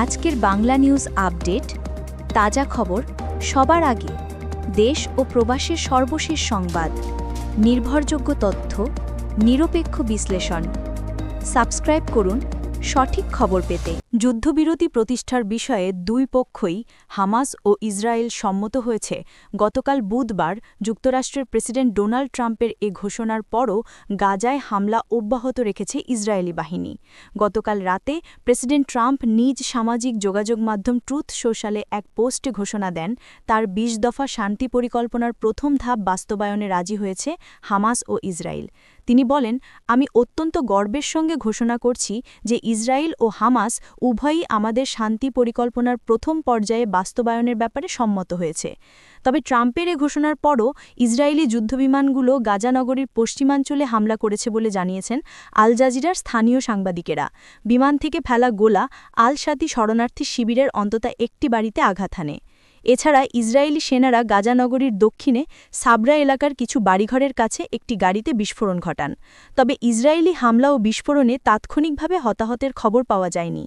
আজকের Bangla news update, তাজা খবর সবার আগে, দেশ ও প্রবাসের সর্বশেষ সংবাদ, নির্ভরযোগ্য তথ্য, নিরপেক্ষ বিশ্লেষণ। সাবস্ক্রাইব করুন সঠিক খবর পেতে। যুদ্ধবিরতি প্রতিষ্ঠার বিষয়ে দুই পক্ষই হামাস ও ইসরায়েল সম্মত হয়েছে। গতকাল বুধবার যুক্তরাষ্ট্রের প্রেসিডেন্ট ডোনাল্ড ট্রাম্পের এ ঘোষণার পরও গাজায় হামলা অব্যাহত রেখেছে ইসরায়েলি বাহিনী। গতকাল রাতে প্রেসিডেন্ট ট্রাম্প নিজ সামাজিক যোগাযোগ মাধ্যম ট্রুথ সোশ্যালে এক পোস্টে ঘোষণা দেন, তার ২০ দফা শান্তি পরিকল্পনার প্রথম ধাপ বাস্তবায়নে রাজি হয়েছে হামাস ও ইসরায়েল। তিনি বলেন, আমি অত্যন্ত গর্বের সঙ্গে ঘোষণা করছি যে ইসরায়েল ও হামাস উভয়ই আমাদের শান্তি পরিকল্পনার প্রথম পর্যায়ে বাস্তবায়নের ব্যাপারে সম্মত হয়েছে। তবে ট্রাম্পের এ ঘোষণার পরও ইসরায়েলি যুদ্ধবিমানগুলো গাজা নগরীর পশ্চিমাঞ্চলে হামলা করেছে বলে জানিয়েছেন আল জাজিরার স্থানীয় সাংবাদিকেরা। বিমান থেকে ফেলা গোলা আল শাতি শরণার্থী শিবিরের অন্তত একটি বাড়িতে আঘাত হানে। এছাড়া ইসরায়েলি সেনারা গাজা নগরীর দক্ষিণে সাবরা এলাকার কিছু বাড়িঘরের কাছে একটি গাড়িতে বিস্ফোরণ ঘটান। তবে ইসরায়েলি হামলা ও বিস্ফোরণে তাৎক্ষণিকভাবে হতাহতের খবর পাওয়া যায়নি।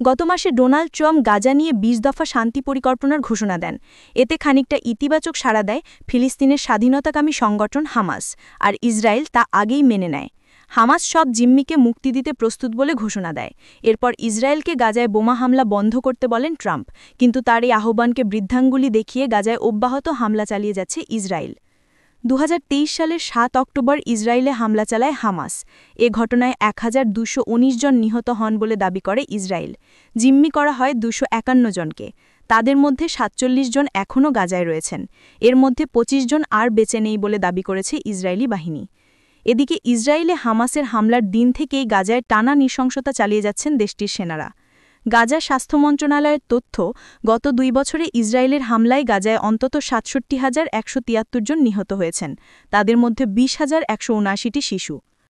গত মাসে ডোনাল্ড ট্রাম্প গাজা নিয়ে ২০ দফা শান্তি পরিকল্পনার ঘোষণা দেন। এতে খানিকটা ইতিবাচক সাড়া দেয় ফিলিস্তিনের স্বাধীনতাকামী সংগঠন হামাস, আর ইসরায়েল তা আগেই মেনে নেয়। হামাস সব জিম্মিকে মুক্তি দিতে প্রস্তুত বলে ঘোষণা দেয়। এরপর ইসরায়েলকে গাজায় বোমা হামলা বন্ধ করতে বলেন ট্রাম্প, কিন্তু তার এই আহ্বানকে বৃদ্ধাঙ্গুলি দেখিয়ে গাজায় অব্যাহত হামলা চালিয়ে যাচ্ছে ইসরায়েল। ২০২৩ সালের ৭ অক্টোবর ইসরায়েলে হামলা চালায় হামাস। এ ঘটনায় ১,২১৯ জন নিহত হন বলে দাবি করে ইসরায়েল। জিম্মি করা হয় ২৫১ জনকে। তাদের মধ্যে ৪৭ জন এখনও গাজায় রয়েছেন। এর মধ্যে ২৫ জন আর বেঁচে নেই বলে দাবি করেছে ইসরায়েলি বাহিনী। এদিকে ইসরায়েলে হামাসের হামলার দিন থেকেই গাজায় টানা নৃশংসতা চালিয়ে যাচ্ছেন দেশটির সেনারা। গাজা স্বাস্থ্য মন্ত্রণালয়ের তথ্য, গত ২ বছরে ইসরায়েলের হামলায় গাজায় অন্তত ৬৭,১৭৩ জন নিহত হয়েছেন। তাদের মধ্যে ২০,১৭৯টি শিশু।